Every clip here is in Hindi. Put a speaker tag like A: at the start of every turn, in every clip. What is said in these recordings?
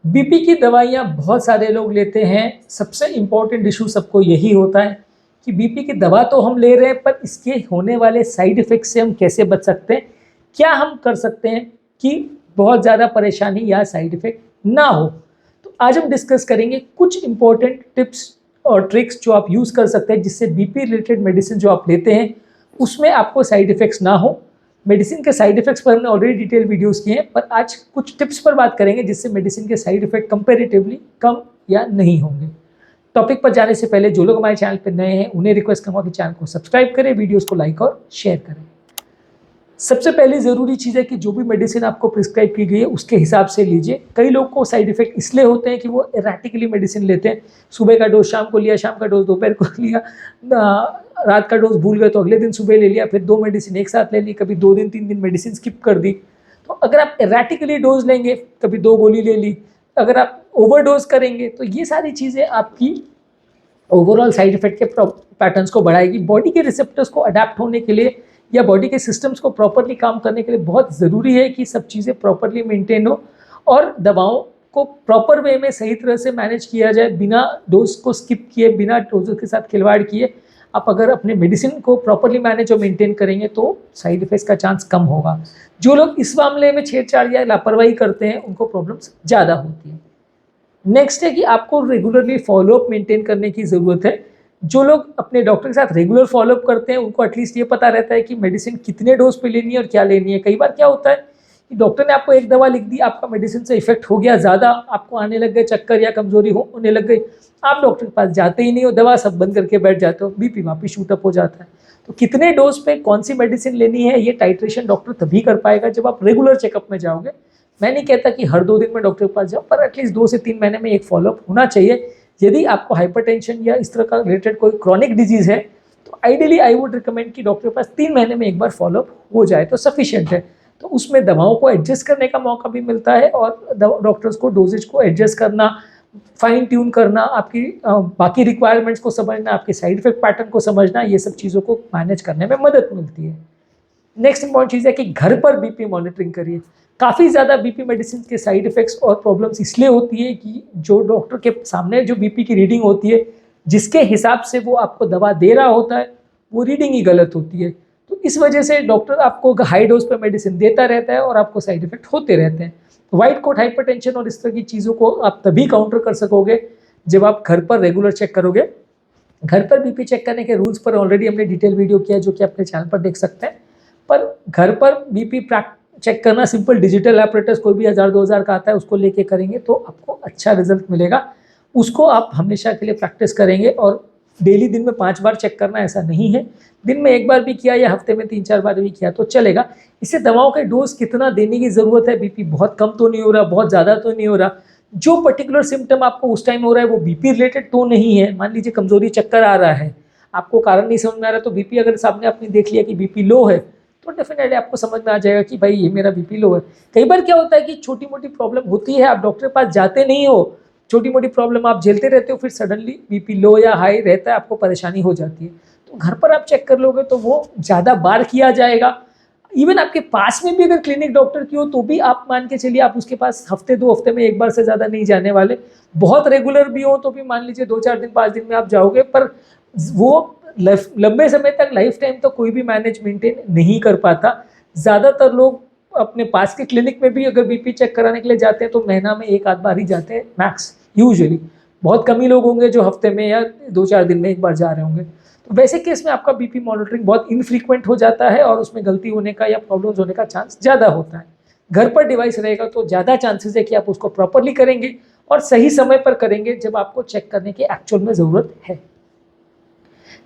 A: बीपी की दवाइयाँ बहुत सारे लोग लेते हैं। सबसे इम्पोर्टेंट इशू सबको यही होता है कि बीपी की दवा तो हम ले रहे हैं, पर इसके होने वाले साइड इफ़ेक्ट से हम कैसे बच सकते हैं? क्या हम कर सकते हैं कि बहुत ज़्यादा परेशानी या साइड इफ़ेक्ट ना हो? तो आज हम डिस्कस करेंगे कुछ इम्पोर्टेंट टिप्स और ट्रिक्स जो आप यूज़ कर सकते हैं, जिससे बीपी रिलेटेड मेडिसिन जो आप लेते हैं, उसमें आपको साइड इफ़ेक्ट्स ना हो। मेडिसिन के साइड इफ़ेक्ट्स पर हमने ऑलरेडी डिटेल वीडियोज़ किए हैं, पर आज कुछ टिप्स पर बात करेंगे जिससे मेडिसिन के साइड इफ़ेक्ट कंपैरेटिवली कम या नहीं होंगे। टॉपिक पर जाने से पहले जो लोग हमारे चैनल पर नए हैं, उन्हें रिक्वेस्ट करूँगा कि चैनल को सब्सक्राइब करें, वीडियोज़ को लाइक और शेयर करें। सबसे पहली ज़रूरी चीज़ है कि जो भी मेडिसिन आपको प्रिस्क्राइब की गई है, उसके हिसाब से लीजिए। कई लोग को साइड इफ़ेक्ट इसलिए होते हैं कि वो एराटिकली मेडिसिन लेते हैं। सुबह का डोज़ शाम को लिया, शाम का डोज़ दोपहर को लिया, रात का डोज़ भूल गए तो अगले दिन सुबह ले लिया, फिर 2 मेडिसिन एक साथ ले ली, कभी 2 दिन 3 दिन मेडिसिन स्किप कर दी। तो अगर आप एराटिकली डोज़ लेंगे, कभी 2 गोली ले ली, अगर आप ओवरडोज़ करेंगे, तो ये सारी चीज़ें आपकी ओवरऑल साइड इफ़ेक्ट के पैटर्न्स को बढ़ाएगी। बॉडी के रिसेप्टर्स को अडैप्ट होने के लिए या बॉडी के सिस्टम्स को प्रॉपर्ली काम करने के लिए बहुत ज़रूरी है कि सब चीज़ें प्रॉपर्ली मेंटेन हो और दवाओं को प्रॉपर वे में सही तरह से मैनेज किया जाए, बिना डोज को स्किप किए, बिना डोजों के साथ खिलवाड़ किए। आप अगर अपने मेडिसिन को प्रॉपर्ली मैनेज और मेंटेन करेंगे तो साइड इफ़ेक्ट्स का चांस कम होगा। जो लोग इस मामले में छेड़छाड़ या लापरवाही करते हैं, उनको प्रॉब्लम्स ज़्यादा होती हैं। नेक्स्ट है कि आपको रेगुलरली फॉलोअप मेंटेन करने की ज़रूरत है। जो लोग अपने डॉक्टर के साथ रेगुलर फॉलोअप करते हैं, उनको एटलीस्ट ये पता रहता है कि मेडिसिन कितने डोज पे लेनी है और क्या लेनी है। कई बार क्या होता है कि डॉक्टर ने आपको एक दवा लिख दी, आपका मेडिसिन से इफेक्ट हो गया ज़्यादा, आपको आने लग गए चक्कर या कमजोरी होने लग गई, आप डॉक्टर के पास जाते ही नहीं हो, दवा सब बंद करके बैठ जाते हो, बीपी वापस शूटअप हो जाता है। तो कितने डोज पे कौन सी मेडिसिन लेनी है, ये टाइट्रेशन डॉक्टर तभी कर पाएगा जब आप रेगुलर चेकअप में जाओगे। मैं नहीं कहता कि हर 2 दिन में डॉक्टर के पास जाओ, पर एटलीस्ट 2 से 3 महीने में एक फॉलोअप होना चाहिए। यदि आपको हाइपरटेंशन या इस तरह का रिलेटेड कोई क्रॉनिक डिजीज़ है, तो आइडियली आई वुड रिकमेंड कि डॉक्टर के पास 3 महीने में एक बार फॉलोअप हो जाए तो सफिशिएंट है। तो उसमें दवाओं को एडजस्ट करने का मौका भी मिलता है और डॉक्टर्स को डोजेज को एडजस्ट करना, फाइन ट्यून करना, आपकी बाकी रिक्वायरमेंट्स को समझना, आपके साइड इफेक्ट पैटर्न को समझना, ये सब चीज़ों को मैनेज करने में मदद मिलती है। नेक्स्ट इंपॉर्टेंट चीज़ है कि घर पर बीपी मॉनिटरिंग करिए। काफ़ी ज़्यादा बीपी मेडिसिन के साइड इफ़ेक्ट्स और प्रॉब्लम्स इसलिए होती है कि जो डॉक्टर के सामने जो बीपी की रीडिंग होती है, जिसके हिसाब से वो आपको दवा दे रहा होता है, वो रीडिंग ही गलत होती है। तो इस वजह से डॉक्टर आपको हाई डोज पर मेडिसिन देता रहता है और आपको साइड इफ़ेक्ट होते रहते हैं। व्हाइट कोट हाइपरटेंशन और इस तरह की चीज़ों को आप तभी काउंटर कर सकोगे जब आप घर पर रेगुलर चेक करोगे। घर पर बीपी चेक करने के रूल्स पर ऑलरेडी हमने डिटेल वीडियो किया, जो कि अपने चैनल पर देख सकते हैं। पर घर पर बीपी चेक करना सिंपल डिजिटल एपरेटस कोई भी 1000-2000 का आता है, उसको लेके करेंगे तो आपको अच्छा रिजल्ट मिलेगा। उसको आप हमेशा के लिए प्रैक्टिस करेंगे और डेली दिन में 5 बार चेक करना ऐसा नहीं है। दिन में 1 बार भी किया या हफ्ते में 3-4 बार भी किया तो चलेगा। इससे दवाओं के डोज कितना देने की ज़रूरत है, बीपी बहुत कम तो नहीं हो रहा, बहुत ज़्यादा तो नहीं हो रहा, जो पर्टिकुलर सिम्टम आपको उस टाइम हो रहा है वो बीपी रिलेटेड तो नहीं है। मान लीजिए कमजोरी, चक्कर आ रहा है, आपको कारण नहीं समझ में आ रहा, तो बीपी अगर सामने आपने देख लिया कि बीपी लो है, तो डेफिनेटली आपको समझ में आ जाएगा कि भाई ये मेरा बीपी लो है। कई बार क्या होता है कि छोटी मोटी प्रॉब्लम होती है, आप डॉक्टर के पास जाते नहीं हो, छोटी मोटी प्रॉब्लम आप झेलते रहते हो, फिर सडनली बीपी लो या हाई रहता है, आपको परेशानी हो जाती है। तो घर पर आप चेक कर लोगे तो वो ज़्यादा बार किया जाएगा। इवन आपके पास में भी अगर क्लिनिक डॉक्टर की हो तो भी आप मान के चलिए आप उसके पास हफ्ते 2 हफ्ते में 1 बार से ज़्यादा नहीं जाने वाले। बहुत रेगुलर भी हो तो भी मान लीजिए 2-4 दिन 5 दिन में आप जाओगे, पर वो लंबे समय तक, लाइफ टाइम तो कोई भी मैनेज मेंटेन नहीं कर पाता। ज़्यादातर लोग अपने पास के क्लिनिक में भी अगर बीपी चेक कराने के लिए जाते हैं तो महीना में 1 आध बार ही जाते हैं मैक्स, यूजुअली। बहुत कम ही लोग होंगे जो हफ्ते में या 2-4 दिन में 1 बार जा रहे होंगे। तो वैसे केस में आपका बीपी मॉनिटरिंग बहुत इनफ्रीक्वेंट हो जाता है और उसमें गलती होने का या प्रॉब्लम्स होने का चांस ज़्यादा होता है। घर पर डिवाइस रहेगा तो ज़्यादा चांसेस है कि आप उसको प्रॉपरली करेंगे और सही समय पर करेंगे जब आपको चेक करने की एक्चुअल में ज़रूरत है।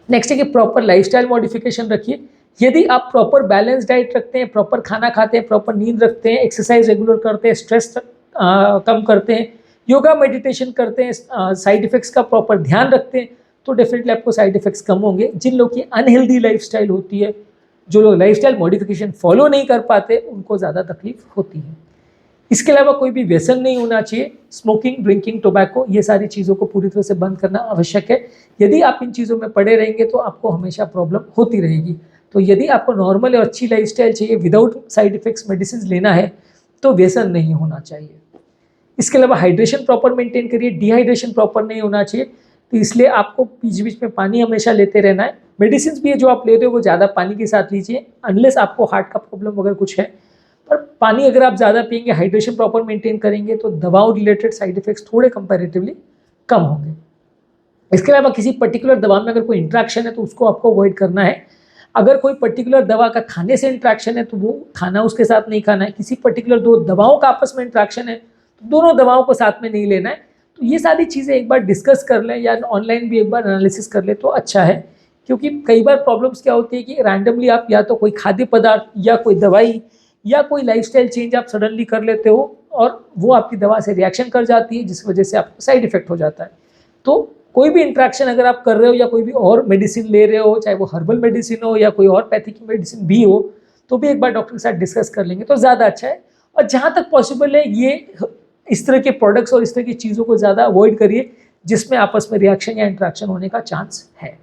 A: नेक्स्ट है कि प्रॉपर लाइफस्टाइल मॉडिफिकेशन रखिए। यदि आप प्रॉपर बैलेंस डाइट रखते हैं, प्रॉपर खाना खाते हैं, प्रॉपर नींद रखते हैं, एक्सरसाइज रेगुलर करते हैं, स्ट्रेस कम करते हैं, योगा मेडिटेशन करते हैं, साइड इफ़ेक्ट्स का प्रॉपर ध्यान रखते हैं, तो डेफिनेटली आपको साइड इफ़ेक्ट्स कम होंगे। जिन लोग की अनहेल्दी लाइफस्टाइल होती है, जो लोग लाइफस्टाइल मॉडिफिकेशन फॉलो नहीं कर पाते, उनको ज़्यादा तकलीफ होती है। इसके अलावा कोई भी व्यसन नहीं होना चाहिए। स्मोकिंग, ड्रिंकिंग, टोबैको, ये सारी चीज़ों को पूरी तरह से बंद करना आवश्यक है। यदि आप इन चीज़ों में पड़े रहेंगे तो आपको हमेशा प्रॉब्लम होती रहेगी। तो यदि आपको नॉर्मल और अच्छी लाइफस्टाइल चाहिए, विदाउट साइड इफ़ेक्ट्स मेडिसिन लेना है, तो व्यसन नहीं होना चाहिए। इसके अलावा हाइड्रेशन प्रॉपर मेंटेन करिए, डिहाइड्रेशन प्रॉपर नहीं होना चाहिए, तो इसलिए आपको बीच बीच में पानी हमेशा लेते रहना है। मेडिसिन भी है जो आप ले रहे हो वो ज़्यादा पानी के साथ लीजिए, अनलेस आपको हार्ट का प्रॉब्लम अगर कुछ है। पर पानी अगर आप ज़्यादा पिएंगे, हाइड्रेशन प्रॉपर मेंटेन करेंगे, तो दवाओं रिलेटेड साइड इफेक्ट्स थोड़े कंपैरेटिवली कम होंगे। इसके अलावा किसी पर्टिकुलर दवा में अगर कोई इंट्रैक्शन है तो उसको आपको अवॉइड करना है। अगर कोई पर्टिकुलर दवा का खाने से इंट्रैक्शन है तो वो खाना उसके साथ नहीं खाना है। किसी पर्टिकुलर दो दवाओं का आपस में इंट्रैक्शन है तो दोनों दवाओं को साथ में नहीं लेना है। तो ये सारी चीज़ें एक बार डिस्कस कर लें या ऑनलाइन भी एक बार एनालिसिस कर लें तो अच्छा है, क्योंकि कई बार प्रॉब्लम्स क्या होती है कि रैंडमली आप या तो कोई खाद्य पदार्थ या कोई दवाई या कोई लाइफस्टाइल चेंज आप सडनली कर लेते हो और वो आपकी दवा से रिएक्शन कर जाती है, जिस वजह से आपको साइड इफेक्ट हो जाता है। तो कोई भी इंट्रैक्शन अगर आप कर रहे हो या कोई भी और मेडिसिन ले रहे हो, चाहे वो हर्बल मेडिसिन हो या कोई और पैथिक मेडिसिन भी हो, तो भी एक बार डॉक्टर के साथ डिस्कस कर लेंगे तो ज़्यादा अच्छा है। और जहाँ तक पॉसिबल है ये इस तरह के प्रोडक्ट्स और इस तरह की चीज़ों को ज़्यादा अवॉइड करिए जिसमें आपस में रिएक्शन या इंट्रैक्शन होने का चांस है।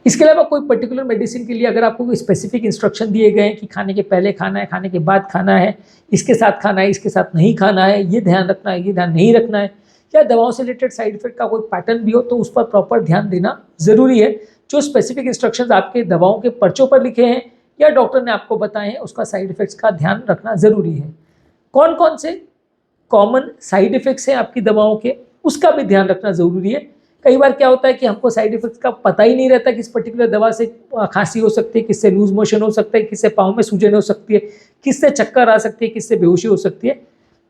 A: इसके अलावा कोई पर्टिकुलर मेडिसिन के लिए अगर आपको कोई स्पेसिफिक इंस्ट्रक्शन दिए गए हैं कि खाने के पहले खाना है, खाने के बाद खाना है, इसके साथ खाना है, इसके साथ नहीं खाना है, ये ध्यान रखना है, ये ध्यान नहीं रखना है, या दवाओं से रिलेटेड साइड इफेक्ट का कोई पैटर्न भी हो तो उस पर प्रॉपर ध्यान देना ज़रूरी है। जो स्पेसिफिक इंस्ट्रक्शंस आपके दवाओं के पर्चों पर लिखे हैं या डॉक्टर ने आपको बताए हैं उसका साइड इफेक्ट्स का ध्यान रखना ज़रूरी है। कौन कौन से कॉमन साइड इफेक्ट्स हैं आपकी दवाओं के उसका भी ध्यान रखना ज़रूरी है। कई बार क्या होता है कि हमको साइड इफेक्ट्स का पता ही नहीं रहता कि इस पर्टिकुलर दवा से खांसी हो सकती है, किससे लूज मोशन हो सकता है, किससे पाँव में सूजन हो सकती है, किससे चक्कर आ सकती है, किससे बेहोशी हो सकती है।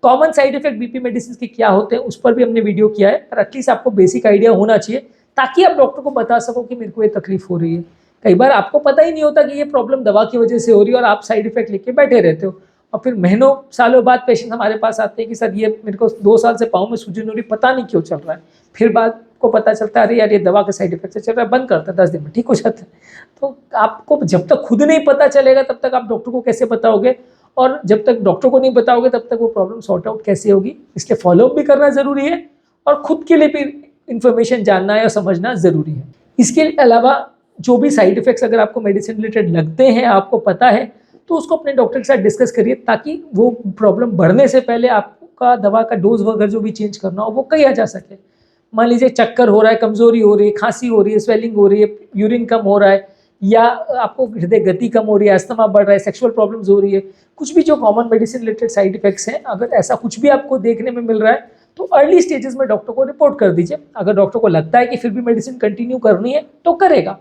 A: Common side effect BP medicine के क्या होते हैं उस पर भी हमने वीडियो किया है, पर एटलीस्ट आपको बेसिक आइडिया होना चाहिए ताकि आप डॉक्टर को बता सको कि मेरे को ये तकलीफ हो रही है। कई बार आपको पता ही नहीं होता कि ये प्रॉब्लम दवा की वजह से हो रही है और आप साइड इफेक्ट लेके बैठे रहते हो और फिर महीनों सालों बाद पेशेंट हमारे पास आते हैं कि सर ये मेरे को 2 साल से पाँव में सूजन हो रही, पता नहीं क्यों चल रहा है। फिर बाद को पता चलता है अरे यार ये दवा के साइड इफेक्ट से चल रहा है, बंद करता है, 10 दिन में ठीक हो जाता है। तो आपको जब तक खुद नहीं पता चलेगा तब तक आप डॉक्टर को कैसे बताओगे, और जब तक डॉक्टर को नहीं बताओगे तब तक वो प्रॉब्लम सॉर्ट आउट कैसे होगी। इसलिए फॉलोअप भी करना ज़रूरी है और खुद के लिए भी इन्फॉर्मेशन जानना या समझना ज़रूरी है। इसके अलावा जो भी साइड इफेक्ट्स अगर आपको मेडिसिन रिलेटेड लगते हैं, आपको पता है, तो उसको अपने डॉक्टर के साथ डिस्कस करिए ताकि वो प्रॉब्लम बढ़ने से पहले आपका दवा का डोज वगैरह जो भी चेंज करना हो वो किया जा सके। मान लीजिए चक्कर हो रहा है, कमज़ोरी हो रही है, खांसी हो रही है, स्वेलिंग हो रही है, यूरिन कम हो रहा है, या आपको हृदय गति कम हो रही है, अस्थमा बढ़ रहा है, सेक्सुअल प्रॉब्लम्स हो रही है, कुछ भी जो common medicine related side effects हैं, अगर ऐसा कुछ भी आपको देखने में मिल रहा है तो अर्ली स्टेजेस में डॉक्टर को रिपोर्ट कर दीजिए। अगर डॉक्टर को लगता है कि फिर भी मेडिसिन कंटिन्यू करनी है तो करेगा,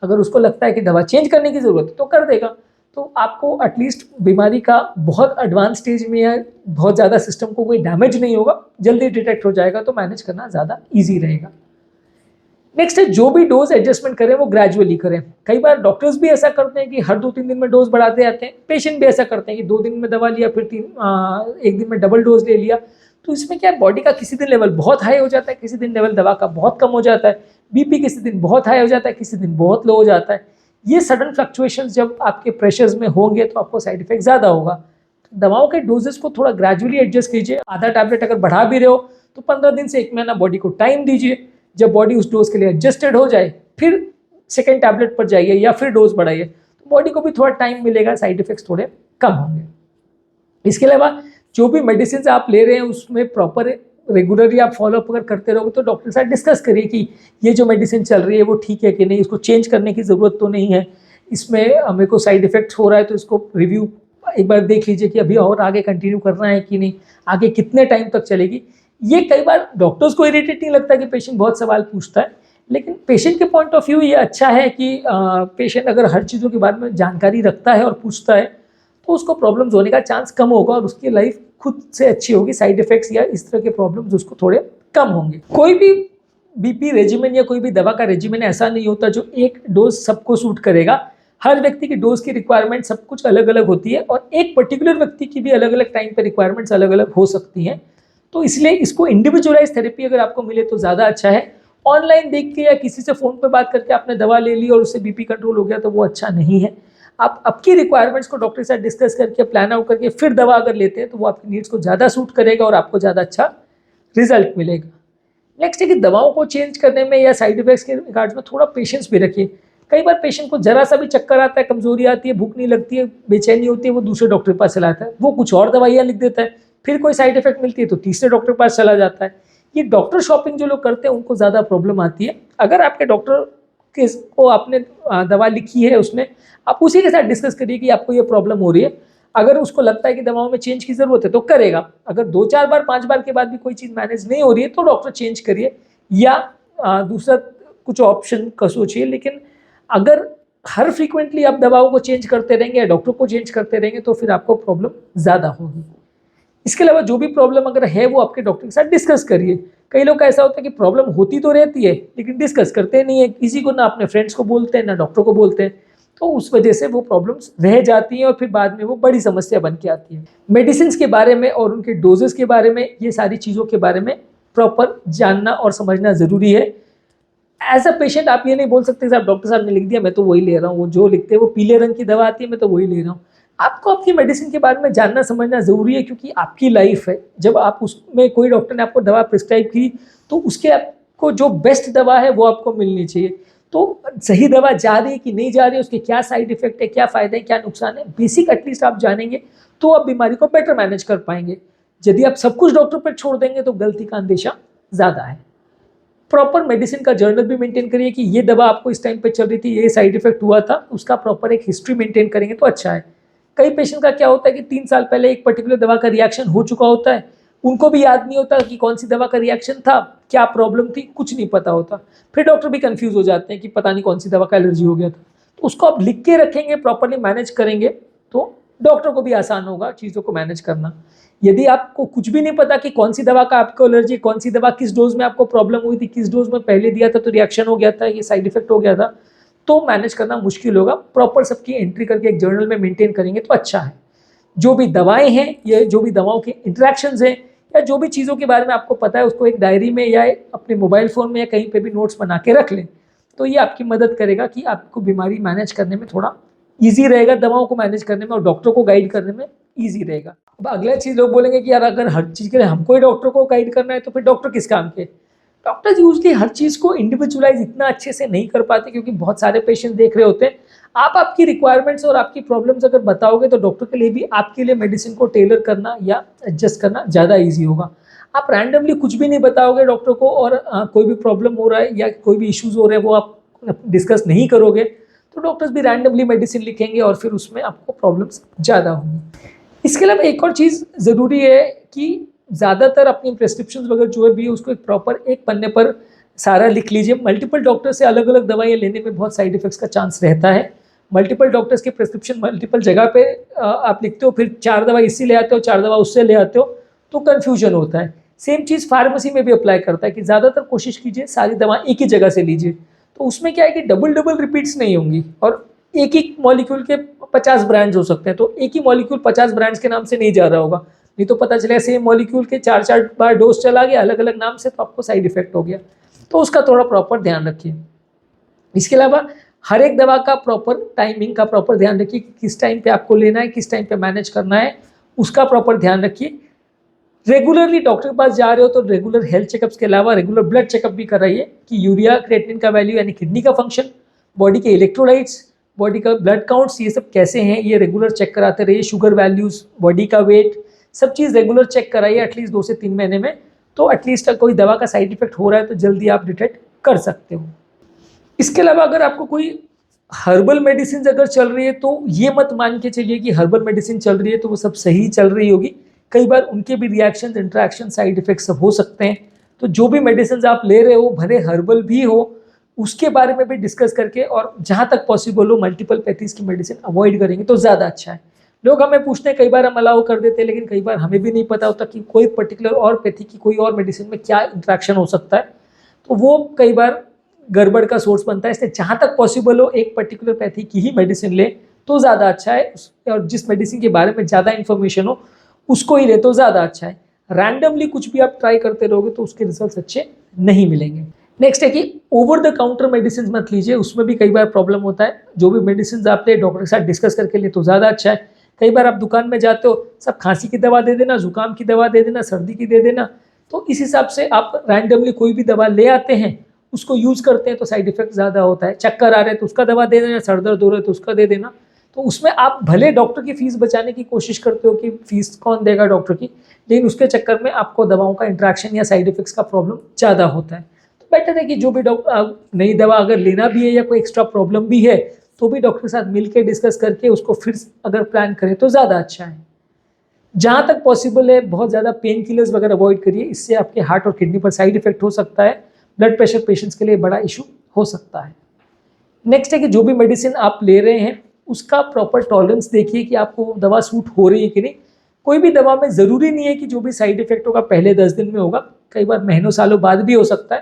A: अगर उसको लगता है कि दवा चेंज करने की ज़रूरत है तो कर देगा। तो आपको एटलीस्ट बीमारी का बहुत एडवांस स्टेज में या बहुत ज़्यादा सिस्टम को कोई डैमेज नहीं होगा, जल्दी डिटेक्ट हो जाएगा, तो मैनेज करना ज़्यादा ईजी रहेगा। नेक्स्ट है जो भी डोज एडजस्टमेंट करें वो ग्रेजुअली करें। कई बार डॉक्टर्स भी ऐसा करते हैं कि हर 2-3 दिन में डोज बढ़ाते जाते हैं, पेशेंट भी ऐसा करते हैं कि 2 दिन में दवा लिया फिर 1 दिन में डबल डोज ले लिया। तो इसमें क्या है, बॉडी का किसी दिन लेवल बहुत हाई हो जाता है, किसी दिन लेवल दवा का बहुत कम हो जाता है, बीपी किसी दिन बहुत हाई हो जाता है, किसी दिन बहुत लो हो जाता है। ये सडन फ्लक्चुएशंस जब आपके प्रेशर्स में होंगे तो आपको साइड इफेक्ट ज़्यादा होगा। तो दवाओं के डोजेस को थोड़ा ग्रेजुअली एडजस्ट कीजिए। आधा टैबलेट अगर बढ़ा भी रहे हो तो 15 दिन से 1 महीना बॉडी को टाइम दीजिए। जब बॉडी उस डोज के लिए एडजस्टेड हो जाए फिर सेकेंड टैबलेट पर जाइए या फिर डोज बढ़ाइए, तो बॉडी को भी थोड़ा टाइम मिलेगा, साइड इफेक्ट्स थोड़े कम होंगे। इसके अलावा जो भी मेडिसिन आप ले रहे हैं उसमें प्रॉपर रेगुलरली आप फॉलोअप अगर करते रहोगे तो डॉक्टर के साथ डिस्कस करिए कि ये जो मेडिसिन चल रही है वो ठीक है कि नहीं, इसको चेंज करने की ज़रूरत तो नहीं है, इसमें मेरे को साइड इफेक्ट्स हो रहा है तो इसको रिव्यू एक बार देख लीजिए कि अभी और आगे कंटिन्यू करना है कि नहीं, आगे कितने टाइम तक चलेगी। ये कई बार डॉक्टर्स को इरिटेट नहीं लगता कि पेशेंट बहुत सवाल पूछता है, लेकिन पेशेंट के पॉइंट ऑफ व्यू ये अच्छा है कि पेशेंट अगर हर चीज़ों के बारे में जानकारी रखता है और पूछता है तो उसको प्रॉब्लम्स होने का चांस कम होगा और उसकी लाइफ खुद से अच्छी होगी, साइड इफेक्ट्स या इस तरह के प्रॉब्लम्स उसको थोड़े कम होंगे। कोई भी बीपी रेजिमेन या कोई भी दवा का रेजिमेन ऐसा नहीं होता जो एक डोज सबको सूट करेगा। हर व्यक्ति की डोज की रिक्वायरमेंट सब कुछ अलग अलग होती है और एक पर्टिकुलर व्यक्ति की भी अलग अलग टाइम पर रिक्वायरमेंट्स अलग अलग हो सकती हैं। तो इसलिए इसको इंडिविजुअलाइज थेरेपी अगर आपको मिले तो ज़्यादा अच्छा है। ऑनलाइन देख के या किसी से फ़ोन पे बात करके आपने दवा ले ली और उससे बीपी कंट्रोल हो गया तो वो अच्छा नहीं है। आप आपकी रिक्वायरमेंट्स को डॉक्टर के साथ डिस्कस करके प्लान आउट करके फिर दवा अगर लेते हैं तो वो आपकी नीड्स को ज़्यादा सूट करेगा और आपको ज़्यादा अच्छा रिजल्ट मिलेगा। नेक्स्ट है कि दवाओं को चेंज करने में या साइड इफेक्ट्स के रिगार्ड्स में थोड़ा पेशेंस भी रखिए। कई बार पेशेंट को जरा सा भी चक्कर आता है, कमजोरी आती है, भूख नहीं लगती है, बेचैनी होती है, वो दूसरे डॉक्टर के पास चला आता है, वो कुछ और दवाइयाँ लिख देता है। फिर कोई साइड इफेक्ट मिलती है तो तीसरे डॉक्टर के पास चला जाता है। ये डॉक्टर शॉपिंग जो लोग करते हैं उनको ज़्यादा प्रॉब्लम आती है। अगर आपके डॉक्टर के को आपने दवा लिखी है, उसमें आप उसी के साथ डिस्कस करिए कि आपको ये प्रॉब्लम हो रही है। अगर उसको लगता है कि दवाओं में चेंज की ज़रूरत है तो करेगा। अगर 2-4 बार 5 बार के बाद भी कोई चीज़ मैनेज नहीं हो रही है तो डॉक्टर चेंज करिए या दूसरा कुछ ऑप्शन का सोचिए। लेकिन अगर हर फ्रीक्वेंटली आप दवाओं को चेंज करते रहेंगे या डॉक्टर को चेंज करते रहेंगे तो फिर आपको प्रॉब्लम ज़्यादा होगी। इसके अलावा जो भी प्रॉब्लम अगर है वो आपके डॉक्टर के साथ डिस्कस करिए। कई लोग का ऐसा होता है कि प्रॉब्लम होती तो रहती है लेकिन डिस्कस करते नहीं है, किसी को ना अपने फ्रेंड्स को बोलते हैं ना डॉक्टर को बोलते हैं, तो उस वजह से वो प्रॉब्लम्स रह जाती हैं और फिर बाद में वो बड़ी समस्या बन के आती है। मेडिसिन के बारे में और उनके डोजेस के बारे में, ये सारी चीज़ों के बारे में प्रॉपर जानना और समझना ज़रूरी है। एज अ पेशेंट आप ये नहीं बोल सकते साहब डॉक्टर साहब ने लिख दिया मैं तो वही ले रहा हूँ, वो जो लिखते हैं वो पीले रंग की दवा आती है मैं तो वही ले रहा हूँ। आपको अपनी मेडिसिन के बारे में जानना समझना ज़रूरी है क्योंकि आपकी लाइफ है। जब आप उसमें कोई डॉक्टर ने आपको दवा प्रिस्क्राइब की तो उसके आपको जो बेस्ट दवा है वो आपको मिलनी चाहिए। तो सही दवा जा रही है कि नहीं जा रही है, उसके क्या साइड इफेक्ट है, क्या फ़ायदे हैं, क्या नुकसान है, बेसिक एटलीस्ट आप जानेंगे तो आप बीमारी को बेटर मैनेज कर पाएंगे। यदि आप सब कुछ डॉक्टर पर छोड़ देंगे तो गलती का अंदेशा ज़्यादा है। प्रॉपर मेडिसिन का जर्नल भी मेंटेन करिए कि ये दवा आपको इस टाइम पे चल रही थी, ये साइड इफेक्ट हुआ था, उसका प्रॉपर एक हिस्ट्री मेंटेन करेंगे तो अच्छा है। कई पेशेंट का क्या होता है कि 3 साल पहले एक पर्टिकुलर दवा का रिएक्शन हो चुका होता है, उनको भी याद नहीं होता कि कौन सी दवा का रिएक्शन था, क्या प्रॉब्लम थी, कुछ नहीं पता होता। फिर डॉक्टर भी कंफ्यूज हो जाते हैं कि पता नहीं कौन सी दवा का एलर्जी हो गया था। तो उसको आप लिख के रखेंगे, प्रॉपरली मैनेज करेंगे तो डॉक्टर को भी आसान होगा चीज़ों को मैनेज करना। यदि आपको कुछ भी नहीं पता कि कौन सी दवा का आपको एलर्जी, कौन सी दवा किस डोज में आपको प्रॉब्लम हुई थी, किस डोज में पहले दिया था तो रिएक्शन हो गया था, ये साइड इफेक्ट हो गया था, तो मैनेज करना मुश्किल होगा। प्रॉपर सबकी एंट्री करके एक जर्नल में मेंटेन करेंगे तो अच्छा है। जो भी दवाएं हैं या जो भी दवाओं के इंटरेक्शंस हैं या जो भी चीज़ों के बारे में आपको पता है उसको एक डायरी में या अपने मोबाइल फ़ोन में या कहीं पे भी नोट्स बना के रख लें, तो ये आपकी मदद करेगा कि आपको बीमारी मैनेज करने में थोड़ा ईजी रहेगा, दवाओं को मैनेज करने में और डॉक्टर को गाइड करने में ईजी रहेगा। अब अगला चीज़ लोग बोलेंगे कि यार अगर हर चीज़ के लिए हमको ही डॉक्टर को गाइड करना है तो फिर डॉक्टर किस काम के। डॉक्टर्स यूजली हर चीज़ को इंडिविजुअलाइज इतना अच्छे से नहीं कर पाते क्योंकि बहुत सारे पेशेंट देख रहे होते हैं। आप आपकी रिक्वायरमेंट्स और आपकी प्रॉब्लम्स अगर बताओगे तो डॉक्टर के लिए भी आपके लिए मेडिसिन को टेलर करना या एडजस्ट करना ज़्यादा ईजी होगा। आप रैंडमली कुछ भी नहीं बताओगे डॉक्टर को और कोई भी प्रॉब्लम हो रहा है या कोई भी इश्यूज़ हो रहे हैं वो आप डिस्कस नहीं करोगे तो डॉक्टर्स भी रैंडमली मेडिसिन लिखेंगे और फिर उसमें आपको प्रॉब्लम्स ज़्यादा होंगी। इसके अलावा एक और चीज़ ज़रूरी है कि ज़्यादातर अपनी प्रेस्क्रिप्शन वगैरह जो है भी उसको एक प्रॉपर एक पन्ने पर सारा लिख लीजिए। मल्टीपल डॉक्टर से अलग अलग दवाइयाँ लेने में बहुत साइड इफेक्ट्स का चांस रहता है। मल्टीपल डॉक्टर्स के प्रेस्क्रिप्शन मल्टीपल जगह पे आप लिखते हो, फिर 4 दवा इससे ले आते हो, 4 दवा उससे ले आते हो तो कन्फ्यूजन होता है। सेम चीज़ फार्मेसी में भी अप्लाई करता है कि ज़्यादातर कोशिश कीजिए सारी दवा एक ही जगह से लीजिए। तो उसमें क्या है कि डबल डबल रिपीट्स नहीं होंगी और एक ही मॉलिक्यूल के 50 ब्रांड्स हो सकते हैं, तो एक ही मॉलिक्यूल 50 ब्रांड्स के नाम से नहीं जा रहा होगा, नहीं तो पता चला सेम मॉलिक्यूल के 4-4 बार डोज चला गया अलग अलग नाम से तो आपको साइड इफेक्ट हो गया। तो उसका थोड़ा प्रॉपर ध्यान रखिए। इसके अलावा हर एक दवा का प्रॉपर टाइमिंग का प्रॉपर ध्यान रखिए, किस टाइम पे आपको लेना है, किस टाइम पे मैनेज करना है, उसका प्रॉपर ध्यान रखिए। रेगुलरली डॉक्टर के पास जा रहे हो तो रेगुलर हेल्थ चेकअप्स के अलावा रेगुलर ब्लड चेकअप भी कराइए कि यूरिया क्रिएटिनिन का वैल्यू यानी किडनी का फंक्शन, बॉडी के इलेक्ट्रोलाइट्स, बॉडी का ब्लड काउंट्स ये सब कैसे हैं ये रेगुलर चेक कराते रहिए। शुगर वैल्यूज़, बॉडी का वेट, सब चीज़ रेगुलर चेक कराइए एटलीस्ट 2 से 3 महीने में, तो एटलीस्ट कोई दवा का साइड इफेक्ट हो रहा है तो जल्दी आप डिटेक्ट कर सकते हो। इसके अलावा अगर आपको कोई हर्बल मेडिसिन अगर चल रही है तो ये मत मान के चलिए कि हर्बल मेडिसिन चल रही है तो वो सब सही चल रही होगी। कई बार उनके भी रिएक्शन, इंटरेक्शन, साइड इफेक्ट्स सब हो सकते हैं। तो जो भी मेडिसिन आप ले रहे हो भले हर्बल भी हो उसके बारे में भी डिस्कस करके और जहाँ तक पॉसिबल हो मल्टीपल पैथीज की मेडिसिन अवॉइड करेंगे तो ज़्यादा अच्छा है। लोग हमें पूछते हैं, कई बार हम अलाउ कर देते हैं लेकिन कई बार हमें भी नहीं पता होता कि कोई पर्टिकुलर और पैथी की कोई और मेडिसिन में क्या इंट्रैक्शन हो सकता है, तो वो कई बार गड़बड़ का सोर्स बनता है। इसलिए जहाँ तक पॉसिबल हो एक पर्टिकुलर पैथी की ही मेडिसिन ले तो ज़्यादा अच्छा है, और जिस मेडिसिन के बारे में ज़्यादा इन्फॉर्मेशन हो उसको ही ले तो ज़्यादा अच्छा है। रैंडमली कुछ भी आप ट्राई करते रहोगे तो उसके रिजल्ट अच्छे नहीं मिलेंगे। नेक्स्ट है कि ओवर द काउंटर मेडिसिन मत लीजिए, उसमें भी कई बार प्रॉब्लम होता है। जो भी मेडिसिन आप ले डॉक्टर के साथ डिस्कस करके ले तो ज़्यादा अच्छा है। कई बार आप दुकान में जाते हो, सब खांसी की दवा दे देना, जुकाम की दवा दे देना, सर्दी की दे देना, तो इस हिसाब से आप रैंडमली कोई भी दवा ले आते हैं, उसको यूज़ करते हैं तो साइड इफेक्ट ज़्यादा होता है। चक्कर आ रहे हैं तो उसका दवा दे देना, सर दर्द हो रहा है तो उसका दे देना, तो उसमें आप भले डॉक्टर की फीस बचाने की कोशिश करते हो कि फीस कौन देगा डॉक्टर की, लेकिन उसके चक्कर में आपको दवाओं का इंट्रैक्शन या साइड इफेक्ट्स का प्रॉब्लम ज़्यादा होता है। तो बेटर है कि जो भी नई दवा अगर लेना भी है या कोई एक्स्ट्रा प्रॉब्लम भी है तो भी डॉक्टर के साथ मिलकर डिस्कस करके उसको फिर अगर प्लान करें तो ज़्यादा अच्छा है। जहाँ तक पॉसिबल है बहुत ज़्यादा पेन किलर्स वगैरह अवॉइड करिए, इससे आपके हार्ट और किडनी पर साइड इफेक्ट हो सकता है। ब्लड प्रेशर पेशेंट्स के लिए बड़ा इशू हो सकता है। नेक्स्ट है कि जो भी मेडिसिन आप ले रहे हैं उसका प्रॉपर टॉलरेंस देखिए कि आपको दवा सूट हो रही है कि नहीं। कोई भी दवा में ज़रूरी नहीं है कि जो भी साइड इफेक्ट होगा पहले 10 दिन में होगा, कई बार महीनों सालों बाद भी हो सकता है।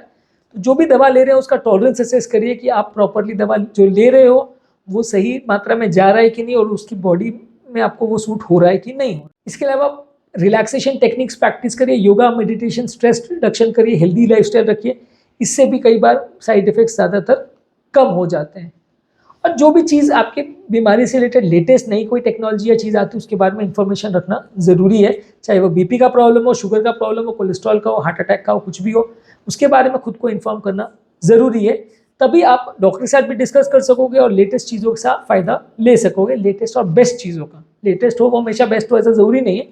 A: तो जो भी दवा ले रहे हो उसका टॉलरेंस असेस करिए कि आप प्रॉपरली दवा जो ले रहे हो वो सही मात्रा में जा रहा है कि नहीं और उसकी बॉडी में आपको वो सूट हो रहा है कि नहीं। इसके अलावा रिलैक्सेशन टेक्निक्स प्रैक्टिस करिए, योगा, मेडिटेशन, स्ट्रेस रिडक्शन करिए, हेल्दी लाइफस्टाइल रखिए। इससे भी कई बार साइड इफेक्ट्स ज़्यादातर कम हो जाते हैं। और जो भी चीज़ आपके बीमारी से रिलेटेड लेटेस्ट नई कोई टेक्नोलॉजी या चीज़ आती है उसके बारे में इंफॉर्मेशन रखना ज़रूरी है। चाहे वो बीपी का प्रॉब्लम हो, शुगर का प्रॉब्लम हो, कोलेस्ट्रॉल का हो, हार्ट अटैक का हो, कुछ भी हो, उसके बारे में खुद को इन्फॉर्म करना ज़रूरी है। तभी आप डॉक्टर के साथ भी डिस्कस कर सकोगे और लेटेस्ट चीज़ों का फ़ायदा ले सकोगे। लेटेस्ट और बेस्ट चीज़ों का, लेटेस्ट हो वो हमेशा बेस्ट हो ऐसा ज़रूरी नहीं है,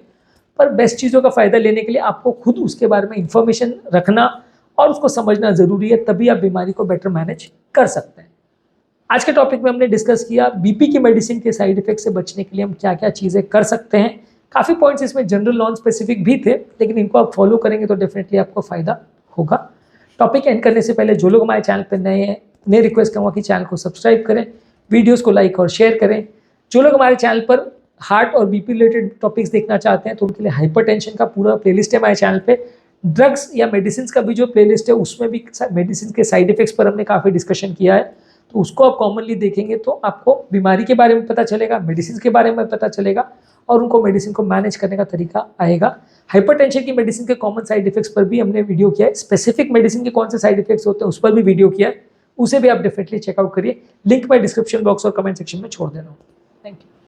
A: पर बेस्ट चीज़ों का फ़ायदा लेने के लिए आपको खुद उसके बारे में इंफॉर्मेशन रखना और उसको समझना ज़रूरी है, तभी आप बीमारी को बेटर मैनेज कर सकते हैं। आज के टॉपिक में हमने डिस्कस किया बीपी की मेडिसिन के साइड इफेक्ट से बचने के लिए हम क्या क्या चीज़ें कर सकते हैं। काफ़ी पॉइंट्स इसमें जनरल नॉन स्पेसिफिक भी थे, लेकिन इनको आप फॉलो करेंगे तो डेफिनेटली आपको फ़ायदा होगा। टॉपिक एंड करने से पहले जो लोग हमारे चैनल पर नए हैं उन्हें रिक्वेस्ट करूँगा कि चैनल को सब्सक्राइब करें, वीडियोज़ को लाइक और शेयर करें। जो लोग हमारे चैनल पर हार्ट और बीपी रिलेटेड टॉपिक्स देखना चाहते हैं तो उनके लिए हाइपरटेंशन का पूरा प्लेलिस्ट है हमारे चैनल पे। ड्रग्स या मेडिसिन का भी जो प्लेलिस्ट है उसमें भी मेडिसिन के साइड इफेक्ट्स पर हमने काफ़ी डिस्कशन किया है, तो उसको आप कॉमनली देखेंगे तो आपको बीमारी के बारे में पता चलेगा, मेडिसिन के बारे में पता चलेगा और उनको मेडिसिन को मैनेज करने का तरीका आएगा। हाइपरटेंशन की मेडिसिन के कॉमन साइड इफेक्ट्स पर भी हमने वीडियो किया है, स्पेसिफिक मेडिसिन के कौन से साइड इफेक्ट्स होते हैं उस पर भी वीडियो किया है, उसे भी आप डेफिनेटली चेकआउट करिए। लिंक मैं डिस्क्रिप्शन बॉक्स और कमेंट सेक्शन में छोड़ दे रहा हूँ। Thank you.